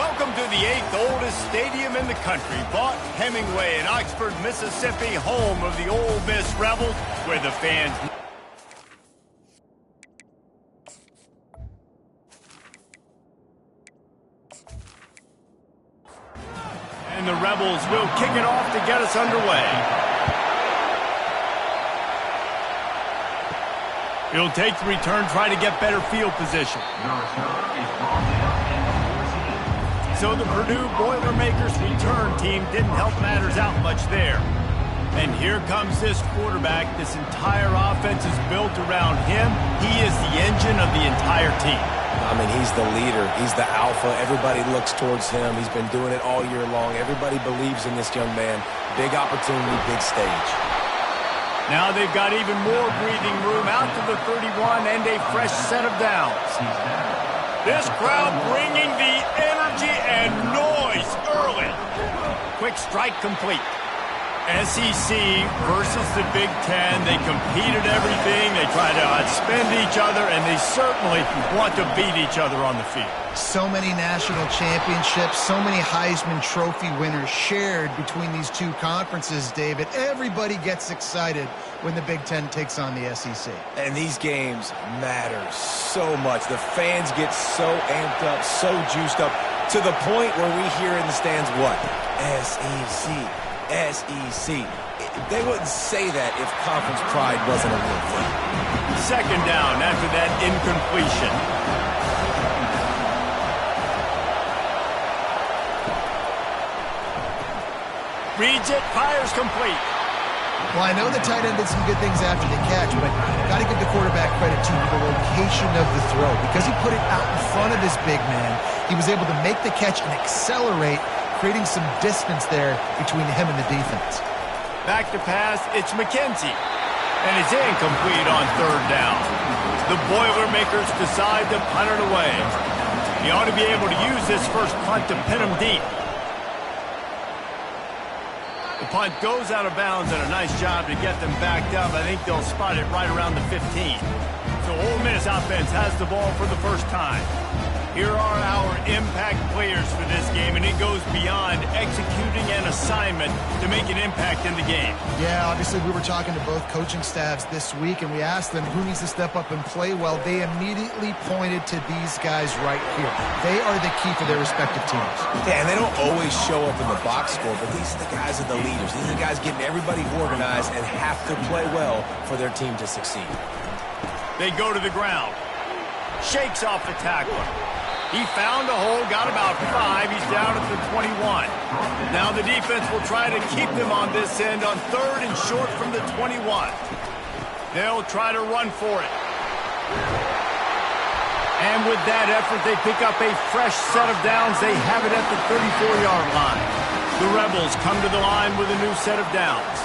Welcome to the 8th oldest stadium in the country, Vaught Hemingway in Oxford, Mississippi, home of the Ole Miss Rebels, where the fans... And the Rebels will kick it off to get us underway. He'll take the return, try to get better field position. So the Purdue Boilermakers return team didn't help matters out much there. And here comes this quarterback. This entire offense is built around him. He is the engine of the entire team. I mean, he's the leader. He's the alpha. Everybody looks towards him. He's been doing it all year long. Everybody believes in this young man. Big opportunity, big stage. Now they've got even more breathing room out to the 31 and a fresh set of downs. This crowd bringing the energy and noise early. Quick strike complete. SEC versus the Big Ten. They compete at everything. They try to outspend each other, and they certainly want to beat each other on the field. So many national championships, so many Heisman Trophy winners shared between these two conferences, David. Everybody gets excited when the Big Ten takes on the SEC. And these games matter so much. The fans get so amped up, so juiced up, to the point where we hear in the stands what? SEC. SEC. They wouldn't say that if conference pride wasn't a real thing. Second down after that incompletion. Reads it, fires complete. Well, I know the tight end did some good things after the catch, but got to give the quarterback credit to the location of the throw. Because he put it out in front of this big man, he was able to make the catch and accelerate, creating some distance there between him and the defense. Back to pass, it's McKenzie. And it's incomplete on third down. The Boilermakers decide to punt it away. He ought to be able to use this first punt to pin him deep. The punt goes out of bounds, and a nice job to get them backed up. I think they'll spot it right around the 15. So Ole Miss offense has the ball for the first time. Here are our impact players for this game, and it goes beyond executing an assignment to make an impact in the game. Yeah, obviously we were talking to both coaching staffs this week, and we asked them who needs to step up and play well. They immediately pointed to these guys right here. They are the key for their respective teams. Yeah, and they don't always show up in the box score, but these are the guys that are the leaders. These are the guys getting everybody organized and have to play well for their team to succeed. They go to the ground. Shakes off the tackler. He found a hole, got about 5. He's down at the 21. Now the defense will try to keep them on this end on third and short from the 21. They'll try to run for it. And with that effort, they pick up a fresh set of downs. They have it at the 34-yard line. The Rebels come to the line with a new set of downs.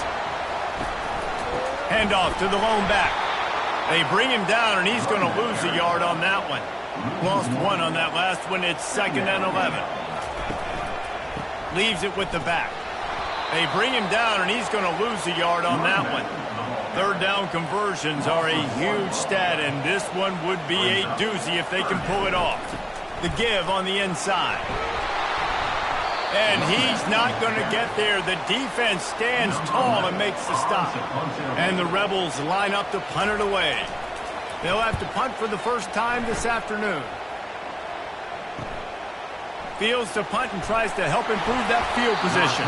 Handoff to the lone back. They bring him down, and he's going to lose a yard on that one. Lost 1 on that last one. It's 2nd and 11. Leaves it with the back. They bring him down, and he's going to lose a yard on that one. Third down conversions are a huge stat, and this one would be a doozy if they can pull it off. The give on the inside. And he's not going to get there. The defense stands tall and makes the stop. And the Rebels line up to punt it away. They'll have to punt for the first time this afternoon. Fields to punt and tries to help improve that field position.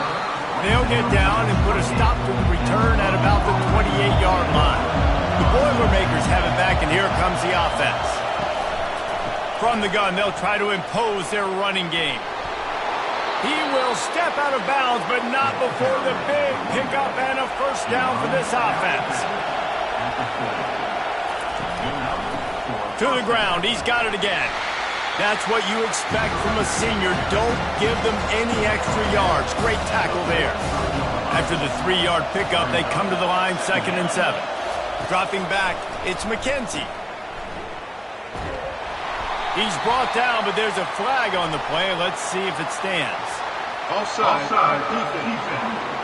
They'll get down and put a stop to the return at about the 28-yard line. The Boilermakers have it back, and here comes the offense. From the gun, they'll try to impose their running game. He will step out of bounds, but not before the big pickup and a first down for this offense. To the ground, he's got it again. That's what you expect from a senior. Don't give them any extra yards. Great tackle there. After the 3-yard pickup, they come to the line, 2nd and 7. Dropping back, it's McKenzie. He's brought down, but there's a flag on the play. Let's see if it stands. Offside, defense.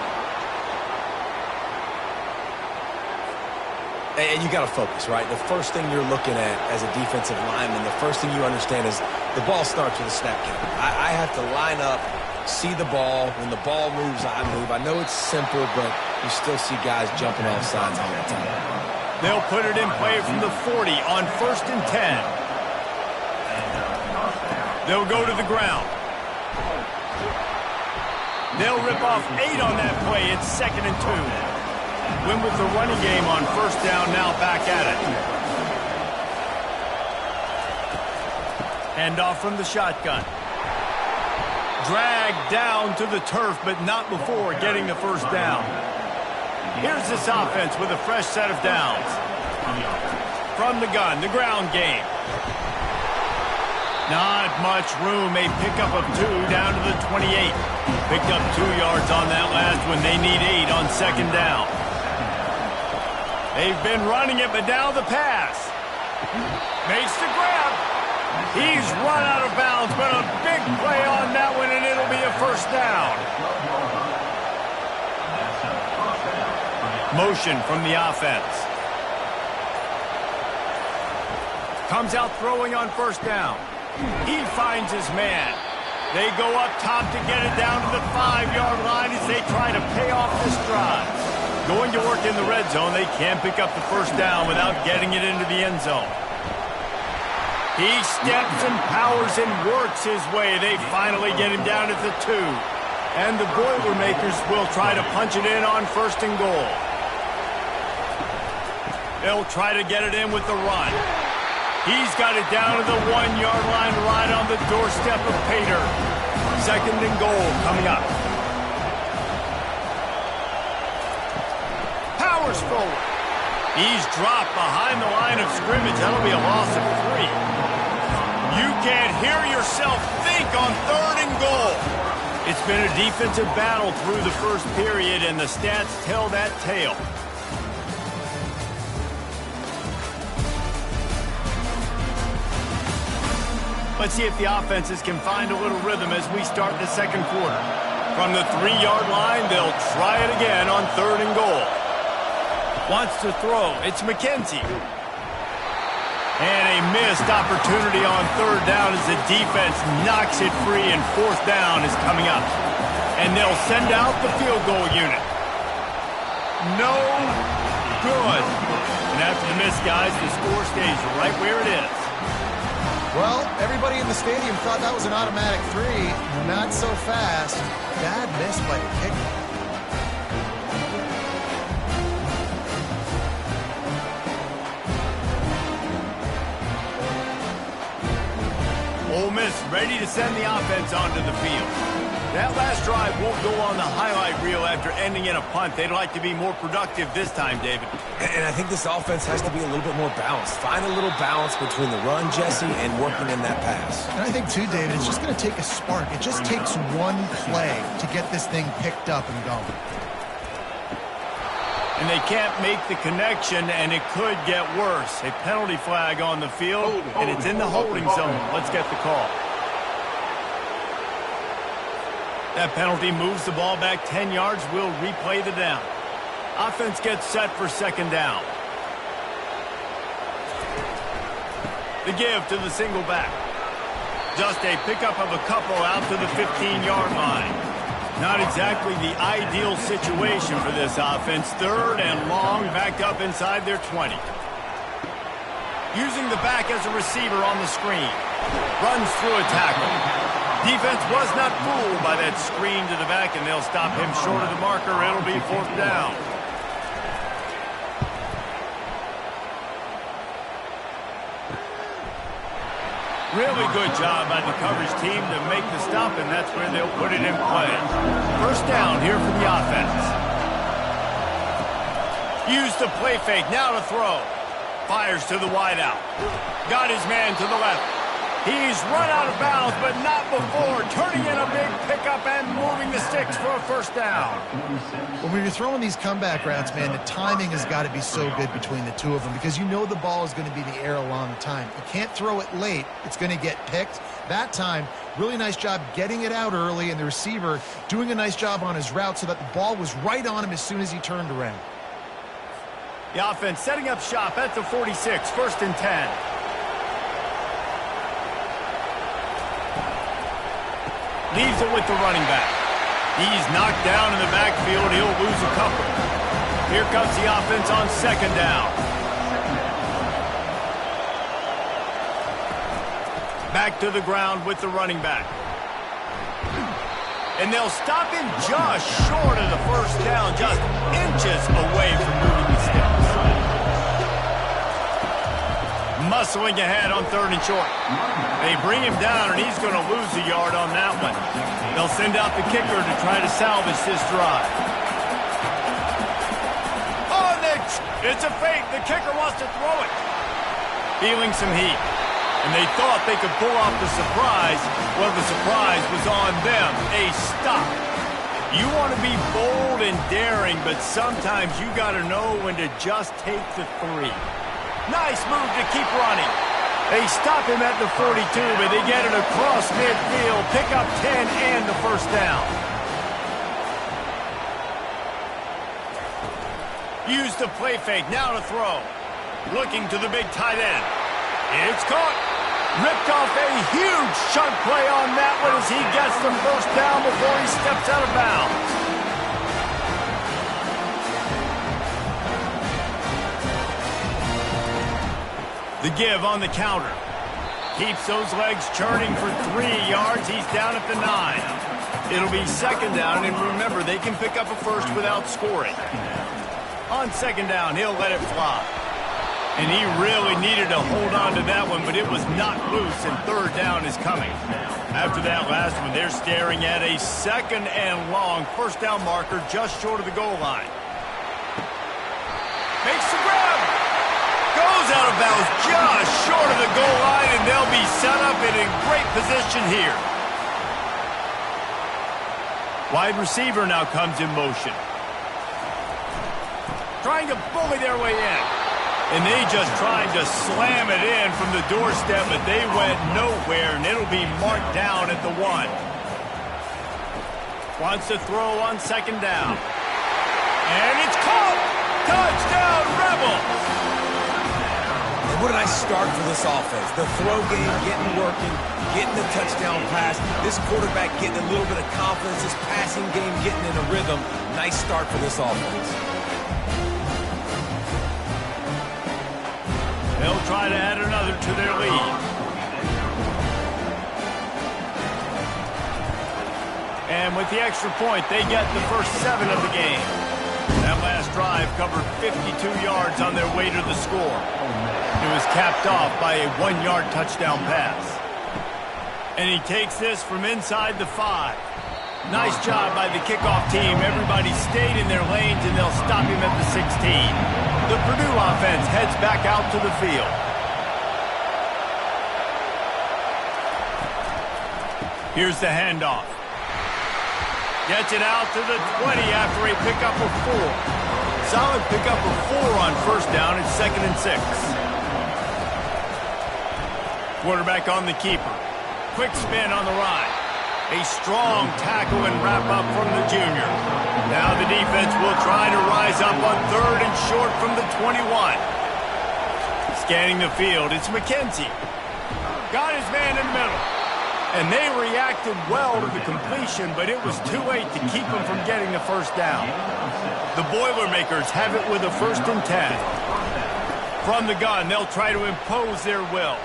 And you got to focus, right? The first thing you're looking at as a defensive lineman, the first thing you understand is the ball starts with a snap count. I have to line up, see the ball. When the ball moves, I move. I know it's simple, but you still see guys jumping off sides all the time. They'll put it in play from the 40 on 1st and 10. They'll go to the ground. They'll rip off 8 on that play. It's 2nd and 2. Win with the running game on 1st down, now back at it. Hand off from the shotgun. Dragged down to the turf, but not before getting the 1st down. Here's this offense with a fresh set of downs. From the gun, the ground game. Not much room, a pickup of 2 down to the 28. Picked up 2 yards on that last one. They need 8 on 2nd down. They've been running it, but now the pass. Makes the grab. He's run out of bounds, but a big play on that one, and it'll be a 1st down. Motion from the offense. Comes out throwing on 1st down. He finds his man. They go up top to get it down to the 5-yard line as they try to pay off this drive. Going to work in the red zone, they can't pick up the 1st down without getting it into the end zone. He steps and powers and works his way. They finally get him down at the 2. And the Boilermakers will try to punch it in on 1st and goal. They'll try to get it in with the run. He's got it down to the 1-yard line right on the doorstep of Pater. 2nd and goal coming up. Powers forward. He's dropped behind the line of scrimmage. That'll be a loss of 3. You can't hear yourself think on 3rd and goal. It's been a defensive battle through the 1st period, and the stats tell that tale. Let's see if the offenses can find a little rhythm as we start the 2nd quarter. From the 3-yard line, they'll try it again on 3rd and goal. Wants to throw. It's McKenzie. And a missed opportunity on 3rd down as the defense knocks it free, and 4th down is coming up. And they'll send out the field goal unit. No good. And after the miss, guys, the score stays right where it is. Well, everybody in the stadium thought that was an automatic 3. Not so fast. Bad miss by the kicker. Ole Miss ready to send the offense onto the field. That last drive won't go on the highlight reel after ending in a punt. They'd like to be more productive this time, David. And I think this offense has to be a little bit more balanced. Find a little balance between the run, Jesse, and working in that pass. And I think, too, David, it's just going to take a spark. It just takes one play to get this thing picked up and going. And they can't make the connection, and it could get worse. A penalty flag on the field, and it's in the holding zone. Let's get the call. That penalty moves the ball back 10 yards. We'll replay the down. Offense gets set for 2nd down. The give to the single back. Just a pickup of a couple out to the 15-yard line. Not exactly the ideal situation for this offense. 3rd and long, backed up inside their 20. Using the back as a receiver on the screen. Runs through a tackle. Defense was not fooled by that screen to the back, and they'll stop him short of the marker. It'll be 4th down. Really good job by the coverage team to make the stop, and that's where they'll put it in play. 1st down here for the offense. Use the play fake, now to throw. Fires to the wideout. Got his man to the left. He's run out of bounds, but not before. Turning in a big pickup and moving the sticks for a 1st down. Well, when you're throwing these comeback routes, man, the timing has got to be so good between the two of them because you know the ball is going to be in the air a long time. You can't throw it late. It's going to get picked. That time, really nice job getting it out early, and the receiver doing a nice job on his route so that the ball was right on him as soon as he turned around. The offense setting up shop at the 46, 1st and 10. Leaves it with the running back. He's knocked down in the backfield. He'll lose a couple. Here comes the offense on 2nd down. Back to the ground with the running back. And they'll stop him just short of the 1st down, just inches away from moving the sticks. Muscling ahead on 3rd and short. They bring him down, and he's going to lose a yard on that one. They'll send out the kicker to try to salvage this drive. Oh, it's a fake. The kicker wants to throw it. Feeling some heat. And they thought they could pull off the surprise. Well, the surprise was on them. A stop. You want to be bold and daring, but sometimes you got to know when to just take the 3. Nice move to keep running. They stop him at the 42, but they get it across midfield. Pick up 10 and the 1st down. Use the play fake. Now to throw. Looking to the big tight end. It's caught. Ripped off a huge chunk play on that one as he gets the 1st down before he steps out of bounds. The give on the counter. Keeps those legs churning for 3 yards. He's down at the 9. It'll be 2nd down, and remember, they can pick up a 1st without scoring. On 2nd down, he'll let it fly. And he really needed to hold on to that one, but it was not loose, and 3rd down is coming. After that last one, they're staring at a 2nd and long 1st down marker just short of the goal line. Makes the grab. Goes out of bounds just short of the goal line, and they'll be set up and in great position here. Wide receiver now comes in motion. Trying to bully their way in. And they just tried to slam it in from the doorstep, but they went nowhere, and it'll be marked down at the 1. Wants to throw on 2nd down. And it's caught! Touchdown, Rebels! And what did I start for this offense? The throw game getting working, getting the touchdown pass. This quarterback getting a little bit of confidence. This passing game getting in a rhythm. Nice start for this offense. They'll try to add another to their lead. And with the extra point, they get the first 7 of the game. That last drive covered 52 yards on their way to the score. It was capped off by a 1-yard touchdown pass. And he takes this from inside the 5. Nice job by the kickoff team. Everybody stayed in their lanes, and they'll stop him at the 16. The Purdue offense heads back out to the field. Here's the handoff. Gets it out to the 20 after a pickup of 4. Solid pickup of 4 on 1st down. It's 2nd and 6. Quarterback on the keeper. Quick spin on the ride. A strong tackle and wrap-up from the junior. Now the defense will try to rise up on 3rd and short from the 21. Scanning the field, it's McKenzie. Got his man in the middle. And they reacted well to the completion, but it was too late to keep him from getting the 1st down. The Boilermakers have it with a 1st and 10. From the gun, they'll try to impose their will.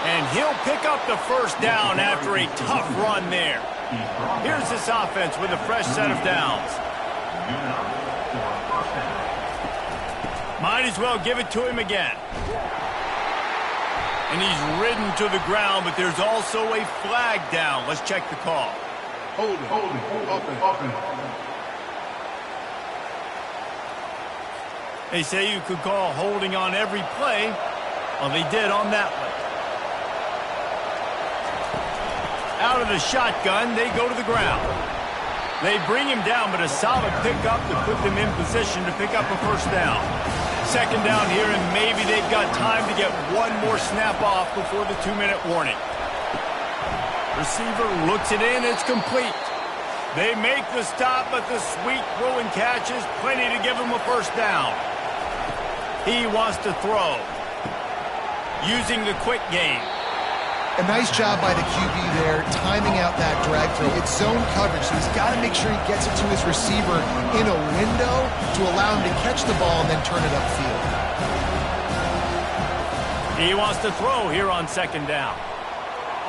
And he'll pick up the 1st down after a tough run there. Here's this offense with a fresh set of downs. Might as well give it to him again. And he's ridden to the ground, but there's also a flag down. Let's check the call. Hold it, open. They say you could call holding on every play. Well, they did on that one. Out of the shotgun, they go to the ground. They bring him down, but a solid pickup to put them in position to pick up a 1st down. 2nd down here, and maybe they've got time to get one more snap off before the 2-minute warning. Receiver looks it in, it's complete. They make the stop, but the sweet throw and catch is plenty to give them a 1st down. He wants to throw. Using the quick game. A nice job by the QB there, timing out that drag throw. It's zone coverage, so he's got to make sure he gets it to his receiver in a window to allow him to catch the ball and then turn it upfield. He wants to throw here on second down.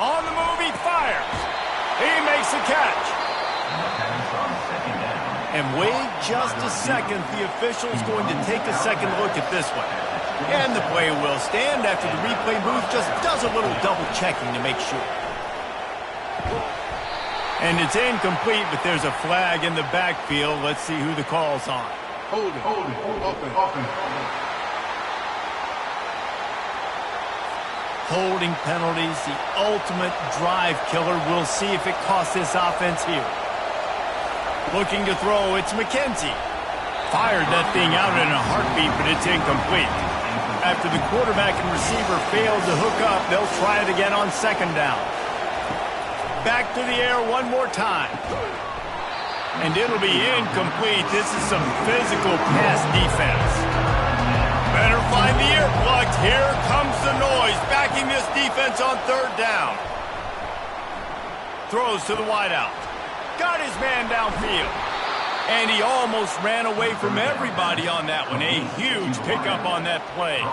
On the move, he fires. He makes the catch. And wait just a second. The official's going to take a second look at this one. And the play will stand after the replay booth just does a little double checking to make sure. And it's incomplete, but there's a flag in the backfield. Let's see who the call's on. Holding, offense. Holding penalties, the ultimate drive killer. We'll see if it costs this offense here. Looking to throw, it's McKenzie. Fired that thing out in a heartbeat, but it's incomplete. After the quarterback and receiver failed to hook up, they'll try it again on second down. Back to the air one more time. And it'll be incomplete. This is some physical pass defense. Better find the earplugs. Here comes the noise, backing this defense on third down. Throws to the wideout. Got his man downfield. And he almost ran away from everybody on that one. A huge pickup on that play.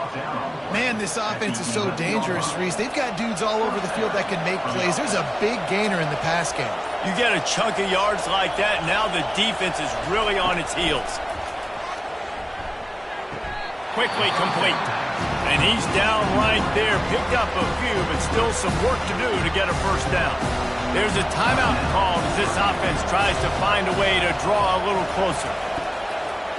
Man, this offense is so dangerous, Reese. They've got dudes all over the field that can make plays. There's a big gainer in the pass game. You get a chunk of yards like that, now the defense is really on its heels. Quickly complete. And he's down right there. Picked up a few, but still some work to do to get a first down. There's a timeout called as this offense tries to find a way to draw a little closer.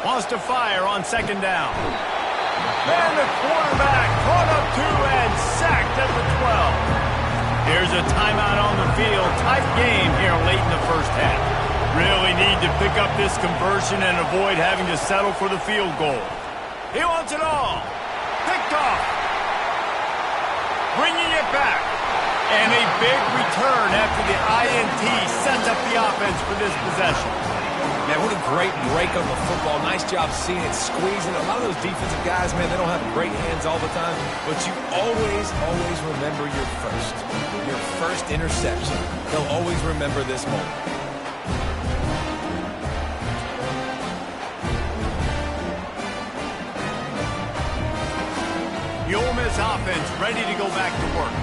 Wants to fire on second down. And the quarterback caught up to and sacked at the 12. Here's a timeout on the field. Tight game here late in the first half. Really need to pick up this conversion and avoid having to settle for the field goal. He wants it all. Picked off. Bringing it back. And a big return after the INT sets up the offense for this possession. Man, what a great break on the football. Nice job seeing it, squeezing. A lot of those defensive guys, man, they don't have great hands all the time, but you always remember your first interception. They'll always remember this moment. The Ole Miss offense ready to go back to work.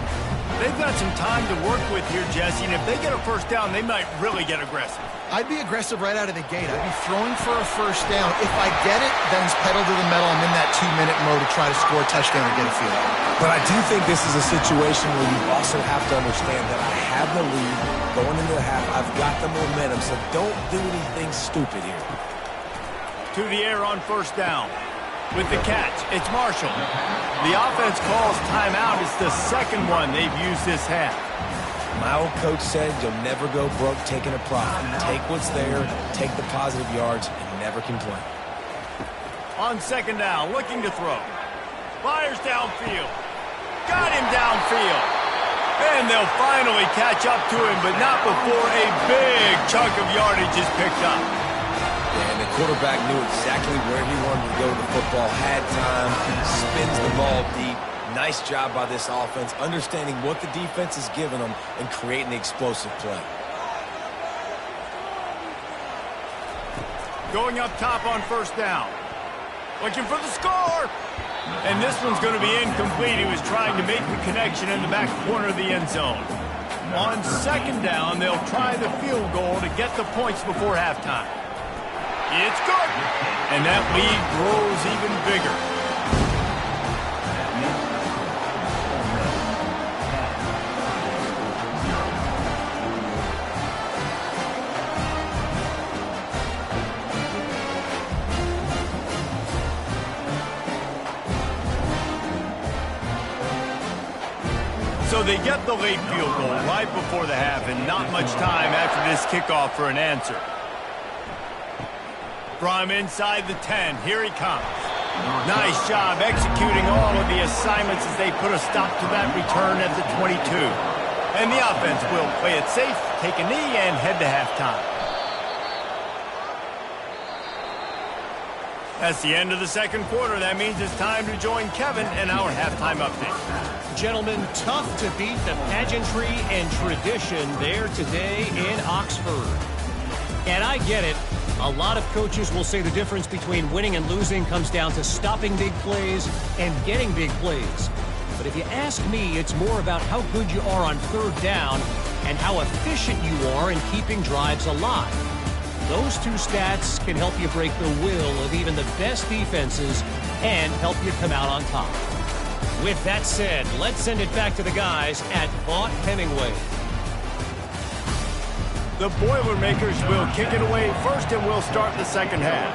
They've got some time to work with here, Jesse, and if they get a first down, they might really get aggressive. I'd be aggressive right out of the gate. I'd be throwing for a first down. If I get it, then it's pedal to the metal. I'm in that 2-minute mode to try to score a touchdown or get a field. But I do think this is a situation where you also have to understand that I have the lead going into the half. I've got the momentum, so don't do anything stupid here. To the air on first down. With the catch, it's Marshall. The offense calls timeout. It's the second one they've used this half. My old coach said you'll never go broke taking a profit. Take what's there, take the positive yards, and never complain. On second down, looking to throw. Fires downfield. Got him downfield. And they'll finally catch up to him, but not before a big chunk of yardage is picked up. And the quarterback knew exactly where he wanted to go with the football, had time, spins the ball deep. Nice job by this offense, understanding what the defense is giving them and creating the explosive play. Going up top on first down. Looking for the score. And this one's going to be incomplete. He was trying to make the connection in the back corner of the end zone. On second down, they'll try the field goal to get the points before halftime. It's good. And that lead grows even bigger. So they get the late field goal right before the half and not much time after this kickoff for an answer. From inside the 10, here he comes. Nice job executing all of the assignments as they put a stop to that return at the 22. And the offense will play it safe, take a knee, and head to halftime. That's the end of the second quarter. That means it's time to join Kevin in our halftime update. Gentlemen, tough to beat the pageantry and tradition there today in Oxford. And I get it. A lot of coaches will say the difference between winning and losing comes down to stopping big plays and getting big plays. But if you ask me, it's more about how good you are on third down and how efficient you are in keeping drives alive. Those two stats can help you break the will of even the best defenses and help you come out on top. With that said, let's send it back to the guys at Vaught Hemingway. The Boilermakers will kick it away first, and we'll start the second half.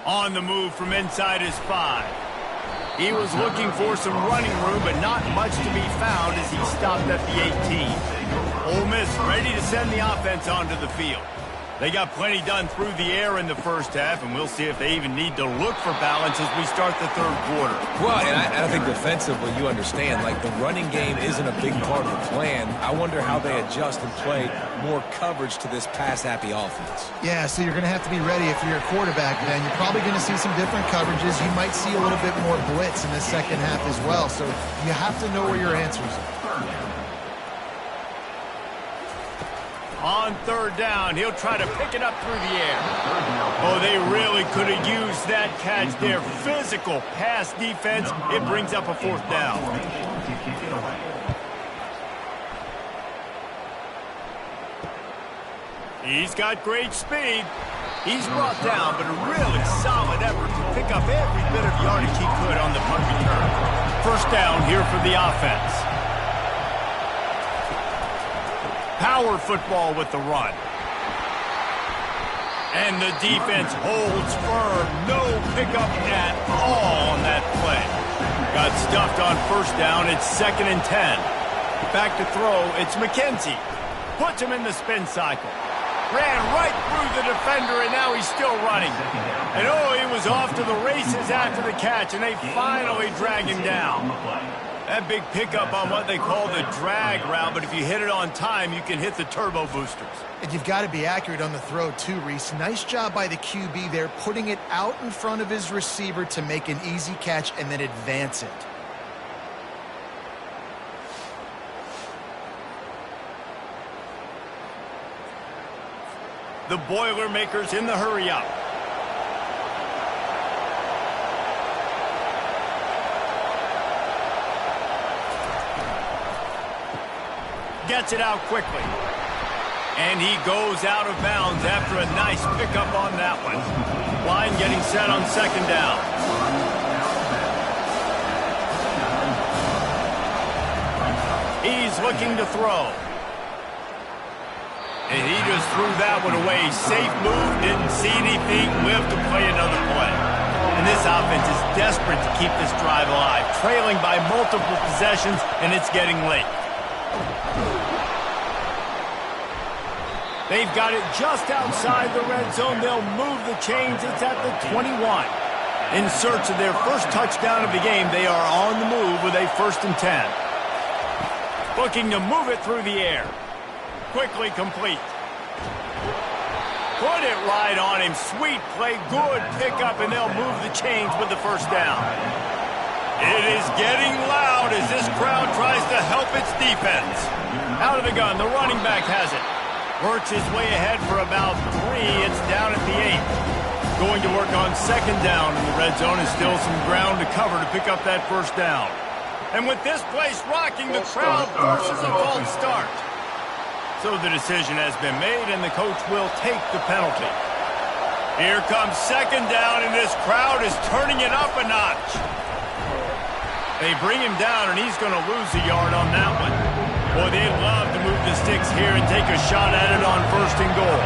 On the move from inside his 5. He was looking for some running room, but not much to be found as he stopped at the 18. Ole Miss ready to send the offense onto the field. They got plenty done through the air in the first half, and we'll see if they even need to look for balance as we start the third quarter. Well, and I think defensively, you understand, like the running game isn't a big part of the plan. I wonder how they adjust and play more coverage to this pass-happy offense. Yeah, so you're going to have to be ready if you're a quarterback, man. You're probably going to see some different coverages. You might see a little bit more blitz in the second half as well, so you have to know where your answers are. On third down, he'll try to pick it up through the air. Oh, they really could have used that catch there. Physical pass defense. It brings up a fourth down. He's got great speed. He's brought down, but a really solid effort to pick up every bit of yardage he could on the punt return. First down here for the offense. Power football with the run. And the defense holds firm. No pickup at all on that play. Got stuffed on first down. It's 2nd and 10. Back to throw. It's McKenzie. Puts him in the spin cycle. Ran right through the defender, and now he's still running. And oh, he was off to the races after the catch, and they finally drag him down. That big pickup on what they call the drag route, but if you hit it on time, you can hit the turbo boosters. And you've got to be accurate on the throw too, Reese. Nice job by the QB there, putting it out in front of his receiver to make an easy catch and then advance it. The Boilermakers in the hurry-up. Gets it out quickly. And he goes out of bounds after a nice pickup on that one. Line getting set on second down. He's looking to throw. And he just threw that one away. Safe move, didn't see anything, lived to play another play. And this offense is desperate to keep this drive alive, trailing by multiple possessions, and it's getting late. They've got it just outside the red zone. They'll move the chains. It's at the 21. In search of their first touchdown of the game, they are on the move with a 1st and 10. Looking to move it through the air. Quickly complete. Put it right on him. Sweet play. Good pickup, and they'll move the chains with the first down. It is getting loud as this crowd tries to help its defense. Out of the gun. The running back has it. Works his way ahead for about 3. It's down at the 8. Going to work on second down in the red zone, and still some ground to cover to pick up that first down. And with this place rocking, the crowd forces a false start. So the decision has been made, and the coach will take the penalty. Here comes second down, and this crowd is turning it up a notch. They bring him down, and he's going to lose a yard on that one. Boy, they'd love to move the sticks here and take a shot at it on 1st and goal.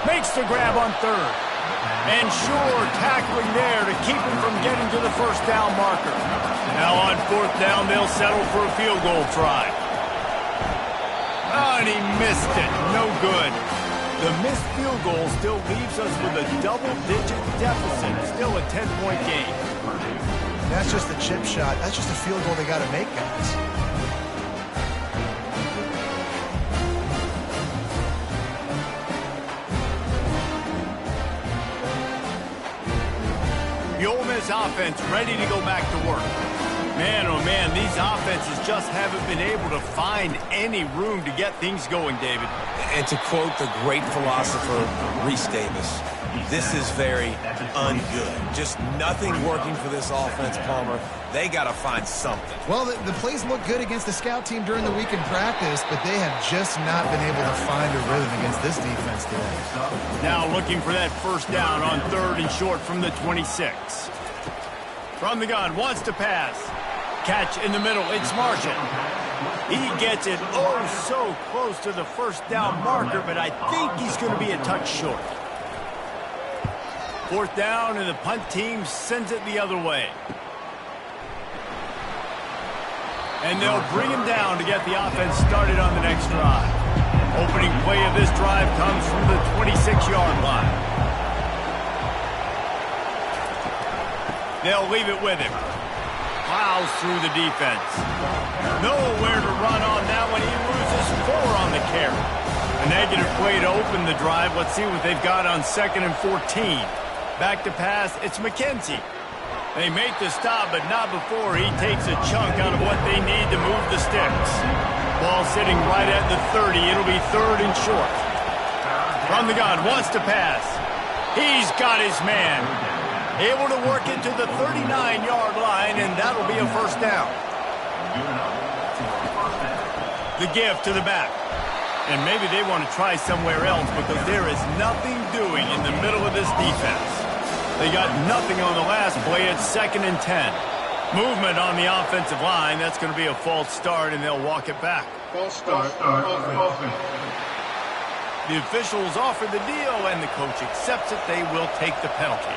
Makes the grab on 3rd. And sure, tackling there to keep him from getting to the first down marker. Now on 4th down, they'll settle for a field goal try. Oh, and he missed it. No good. The missed field goal still leaves us with a double-digit deficit. Still a 10-point game. That's just a chip shot. That's just a field goal they got to make, guys. this offense ready to go back to work. Man, oh man, these offenses just haven't been able to find any room to get things going, David. And to quote the great philosopher, Reese Davis, this is very ungood. Just nothing working for this offense, Palmer. They got to find something. Well, the plays look good against the scout team during the week in practice, but they have just not been able to find a rhythm against this defense today. Now looking for that first down on 3rd and short from the 26. From the gun, wants to pass. Catch in the middle, it's Marshall. He gets it so close to the first down marker, but I think he's going to be a touch short. 4th down, and the punt team sends it the other way. And they'll bring him down to get the offense started on the next drive. Opening play of this drive comes from the 26-yard line. They'll leave it with him. Plows through the defense. Nowhere to run on that one. He loses 4 on the carry. A negative play to open the drive. Let's see what they've got on 2nd and 14. Back to pass, it's McKenzie. They make the stop, but not before he takes a chunk out of what they need to move the sticks. Ball sitting right at the 30. It'll be 3rd and short. From the gun, wants to pass. He's got his man. Able to work it to the 39-yard line, and that'll be a first down. The give to the back. And maybe they want to try somewhere else because there is nothing doing in the middle of this defense. They got nothing on the last play. It's 2nd and 10. Movement on the offensive line. That's going to be a false start, and they'll walk it back. False start. Offense. The officials offer the deal, and the coach accepts it. They will take the penalty.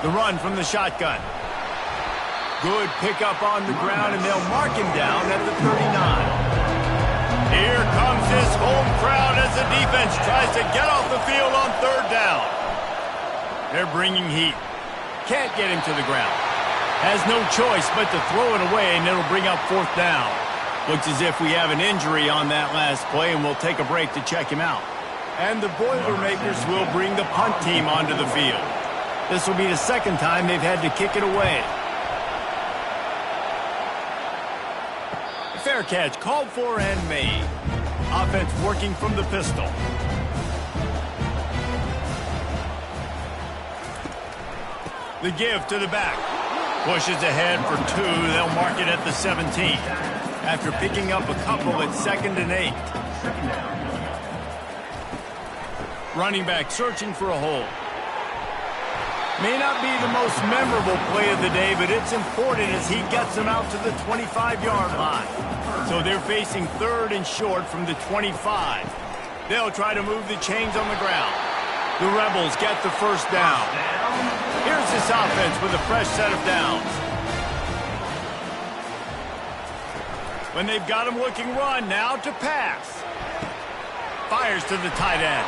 The run from the shotgun. Good pickup on the ground, and they'll mark him down at the 39. Here comes this home crowd as the defense tries to get off the field on 3rd down. They're bringing heat. Can't get him to the ground. Has no choice but to throw it away, and it'll bring up 4th down. Looks as if we have an injury on that last play, and we'll take a break to check him out. And the Boilermakers will bring the punt team onto the field. This will be the 2nd time they've had to kick it away. Fair catch called for and made. Offense working from the pistol. The give to the back. Pushes ahead for 2. They'll mark it at the 17. After picking up a couple at 2nd and 8. Running back searching for a hole. May not be the most memorable play of the day, but it's important as he gets them out to the 25-yard line. So they're facing 3rd and short from the 25. They'll try to move the chains on the ground. The Rebels get the first down. Here's this offense with a fresh set of downs. When they've got him looking run, now to pass. Fires to the tight end.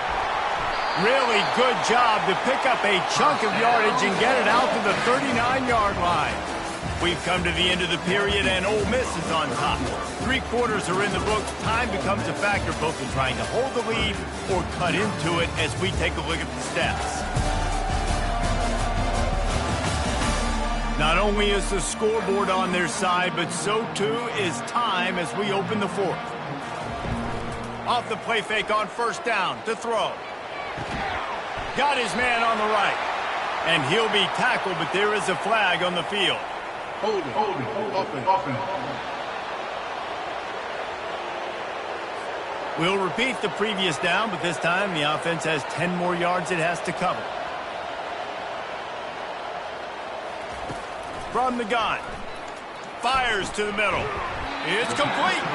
Really good job to pick up a chunk of yardage and get it out to the 39-yard line. We've come to the end of the period, and Ole Miss is on top. 3 quarters are in the books. Time becomes a factor both in trying to hold the lead or cut into it as we take a look at the stats. Not only is the scoreboard on their side, but so too is time as we open the 4th. Off the play fake on 1st down to throw. Got his man on the right. And he'll be tackled, but there is a flag on the field. Hold it. Offense. We'll repeat the previous down, but this time the offense has 10 more yards it has to cover. From the gun. Fires to the middle. It's complete.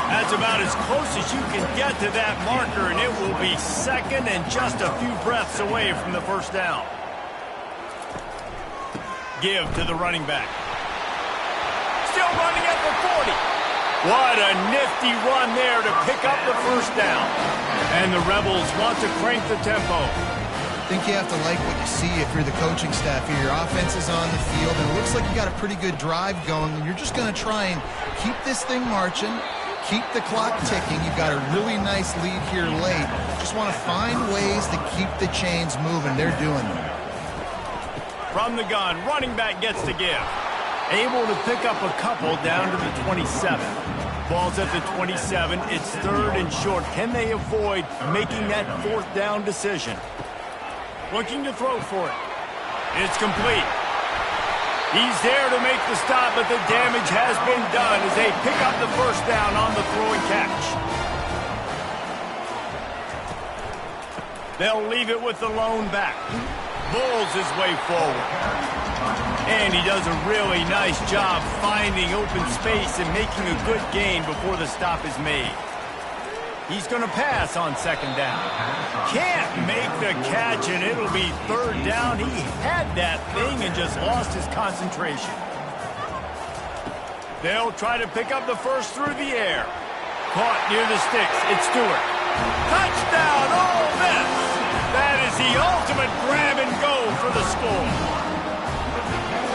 That's about as close as you can get to that marker, and it will be 2nd and just a few breaths away from the first down. Give to the running back. Still running at the 40. What a nifty run there to pick up the first down. And the Rebels want to crank the tempo. I think you have to like what you see if you're the coaching staff here. Your offense is on the field, and it looks like you got a pretty good drive going, and you're just going to try and keep this thing marching, keep the clock ticking. You've got a really nice lead here late. Just want to find ways to keep the chains moving. They're doing them. From the gun, running back gets to give. Able to pick up a couple down to the 27. Ball's at the 27. It's 3rd and short. Can they avoid making that 4th down decision? Looking to throw for it. It's complete. He's there to make the stop, but the damage has been done as they pick up the 1st down on the throw and catch. They'll leave it with the lone back. Bulls his way forward. And he does a really nice job finding open space and making a good gain before the stop is made. He's going to pass on 2nd down. Can't make the catch, and it'll be 3rd down. He had that thing and just lost his concentration. They'll try to pick up the 1st through the air. Caught near the sticks. It's Stewart. Touchdown, Ole Miss! That is the ultimate grab and go for the score.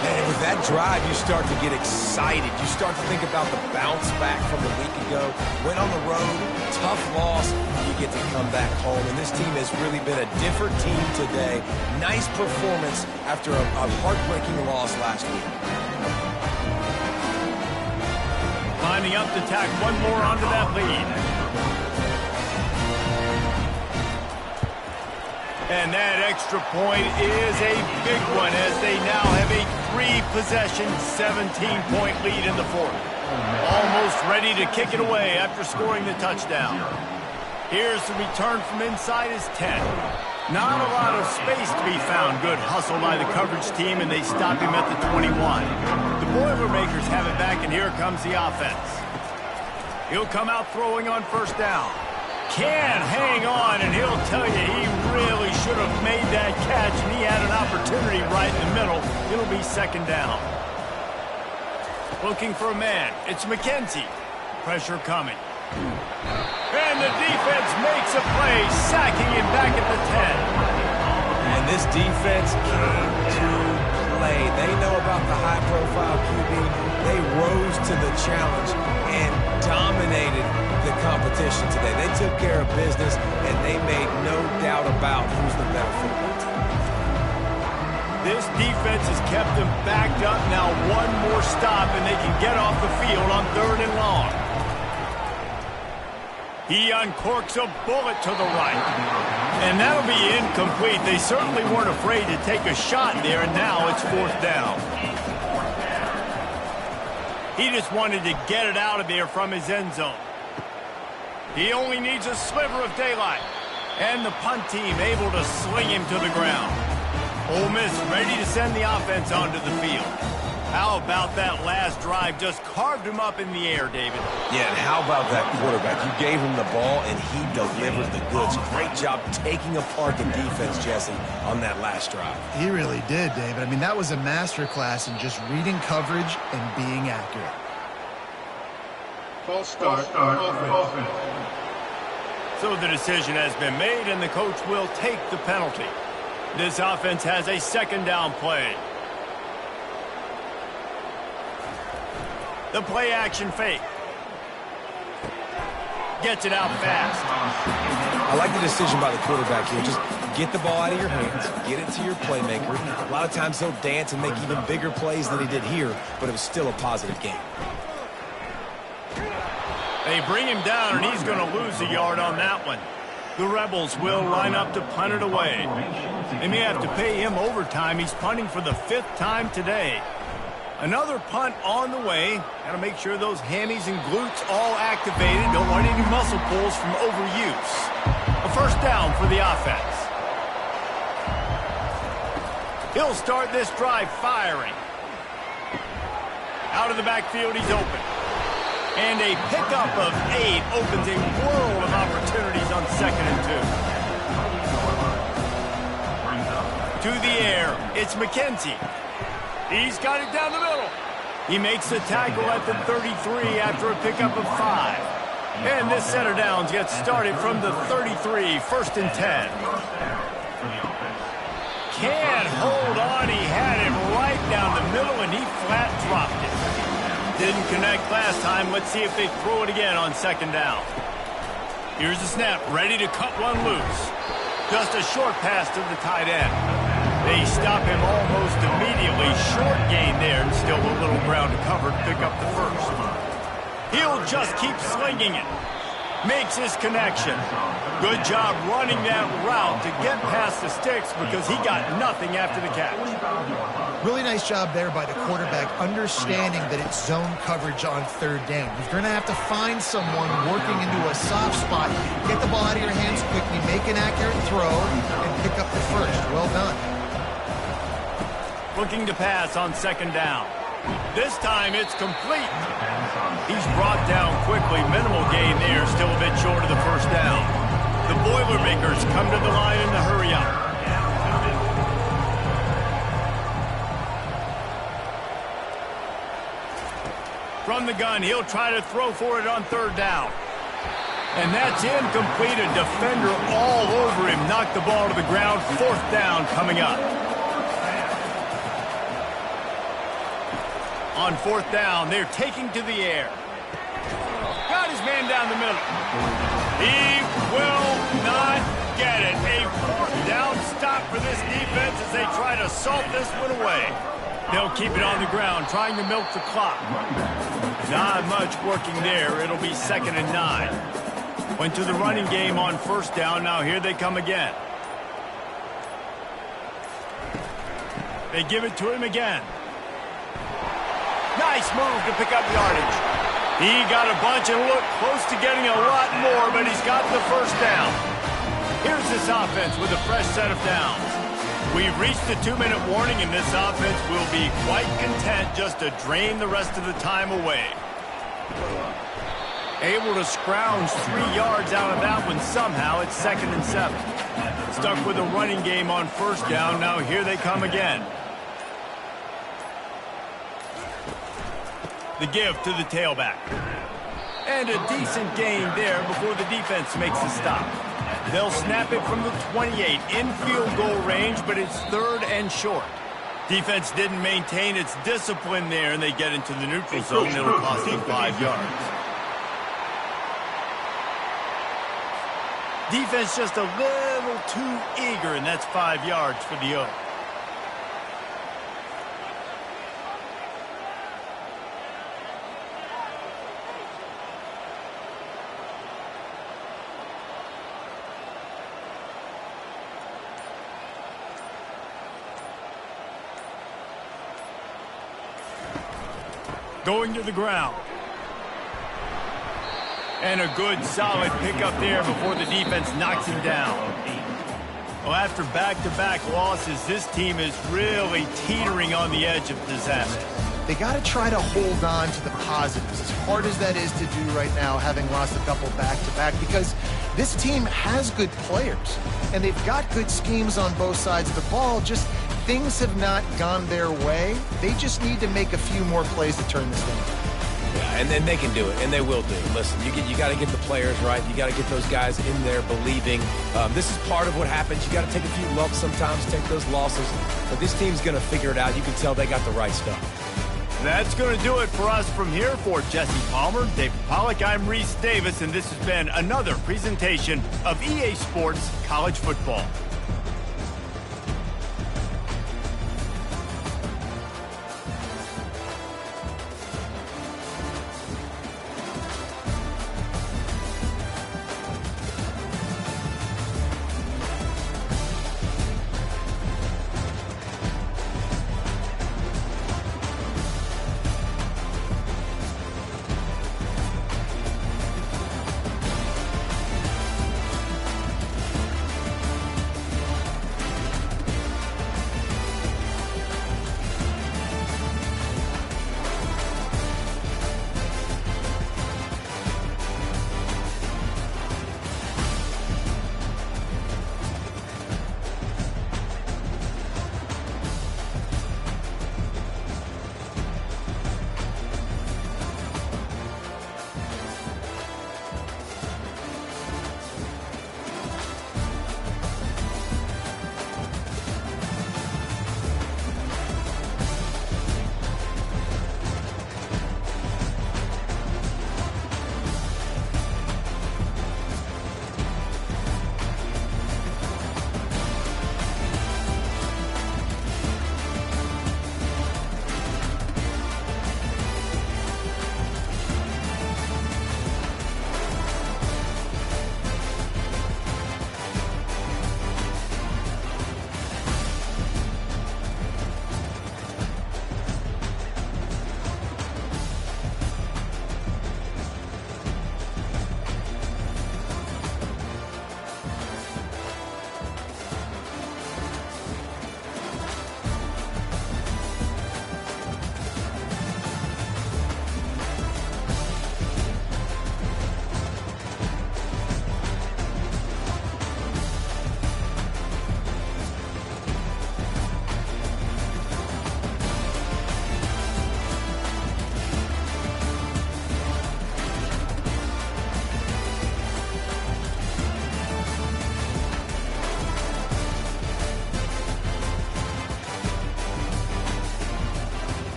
And with that drive, you start to get excited. You start to think about the bounce back from a week ago. Went on the road, tough loss, you get to come back home. And this team has really been a different team today. Nice performance after a heartbreaking loss last week. Lining up to tack one more onto that lead. And that extra point is a big one as they now have a 3-possession, 17-point lead in the 4th. Almost ready to kick it away after scoring the touchdown. Here's the return from inside his 10. Not a lot of space to be found. Good hustle by the coverage team, and they stop him at the 21. The Boilermakers have it back, and here comes the offense. He'll come out throwing on 1st down. Can hang on, and he'll tell you he really should have made that catch, and he had an opportunity right in the middle. It'll be 2nd down. Looking for a man. It's McKenzie. Pressure coming. And the defense makes a play, sacking him back at the 10. And this defense came to play. They know about the high-profile QB. They rose to the challenge and dominated the competition today. They took care of business, and they made no doubt about who's the better football team. This defense has kept them backed up. Now one more stop, and they can get off the field on 3rd and long. He uncorks a bullet to the right. And that'll be incomplete. They certainly weren't afraid to take a shot there, and now it's 4th down. He just wanted to get it out of there from his end zone. He only needs a sliver of daylight. And the punt team able to sling him to the ground. Ole Miss ready to send the offense onto the field. How about that last drive? Just carved him up in the air, David. Yeah, and how about that quarterback? You gave him the ball, and he delivered the goods. Great job taking apart the defense, Jesse, on that last drive. He really did, David. I mean, that was a masterclass in just reading coverage and being accurate. False start. Offense. So the decision has been made, and the coach will take the penalty. This offense has a 2nd down play. The play action fake. Gets it out fast. I like the decision by the quarterback here. Just get the ball out of your hands, get it to your playmaker. A lot of times he'll dance and make even bigger plays than he did here, but it was still a positive game. They bring him down, and he's going to lose a yard on that one. The Rebels will line up to punt it away. They may have to pay him overtime. He's punting for the 5th time today. Another punt on the way. Got to make sure those hammies and glutes all activated. Don't want any muscle pulls from overuse. A 1st down for the offense. He'll start this drive firing. Out of the backfield, he's open. And a pickup of 8 opens a world of opportunities on 2nd and 2. To the air, it's McKenzie. He's got it down the middle. He makes the tackle at the 33 after a pickup of 5. And this set of downs gets started from the 33, 1st and 10. Can't hold on. He had it right down the middle, and he flat dropped it. didn't connect last time. Let's see if they throw it again on second down. Here's the snap, ready to cut one loose. Just a short pass to the tight end. They stop him almost immediately. Short gain there, and still a little ground to cover to pick up the first. He'll just keep slinging it. Makes his connection. Good job running that route to get past the sticks because he got nothing after the catch. Really nice job there by the quarterback, understanding that it's zone coverage on third down. You're going to have to find someone working into a soft spot, get the ball out of your hands quickly, make an accurate throw, and pick up the first. Well done. Looking to pass on second down. This time it's complete. He's brought down quickly. Minimal gain there, still a bit short of the first down. The Boilermakers come to the line in the hurry up. From the gun, he'll try to throw for it on third down. And that's incomplete. A defender all over him. Knocked the ball to the ground. Fourth down coming up. On fourth down, they're taking to the air. Got his man down the middle. He will not get it. A fourth down stop for this defense as they try to salt this one away. They'll keep it on the ground, trying to milk the clock. Not much working there. It'll be 2nd and 9. Went to the running game on first down. Now here they come again. They give it to him again. Nice move to pick up yardage. He got a bunch and looked close to getting a lot more, but he's got the first down. Here's this offense with a fresh set of downs. We've reached the 2-minute warning, and this offense will be quite content just to drain the rest of the time away. Able to scrounge 3 yards out of that one somehow. It's 2nd and 7. Stuck with a running game on first down. Now here they come again. The give to the tailback. And a decent gain there before the defense makes the stop. They'll snap it from the 28 in field goal range, but it's 3rd and short. Defense didn't maintain its discipline there, and they get into the neutral zone. It'll cost them 5 yards. Defense just a little too eager, and that's 5 yards for the Oak. Going to the ground. And a good, solid pickup there before the defense knocks him down. Well, after back-to-back losses, this team is really teetering on the edge of disaster. They got to try to hold on to the positives, as hard as that is to do right now, having lost a couple back-to-back, because this team has good players, and they've got good schemes on both sides of the ball. Just things have not gone their way. They just need to make a few more plays to turn this thing. Yeah, and then they can do it, and they will do it. Listen, you got to get the players right. You got to get those guys in there believing. This is part of what happens. You got to take a few lumps sometimes, take those losses. But this team's going to figure it out. You can tell they got the right stuff. That's going to do it for us from here. For Jesse Palmer, David Pollack, I'm Reese Davis, and this has been another presentation of EA Sports College Football.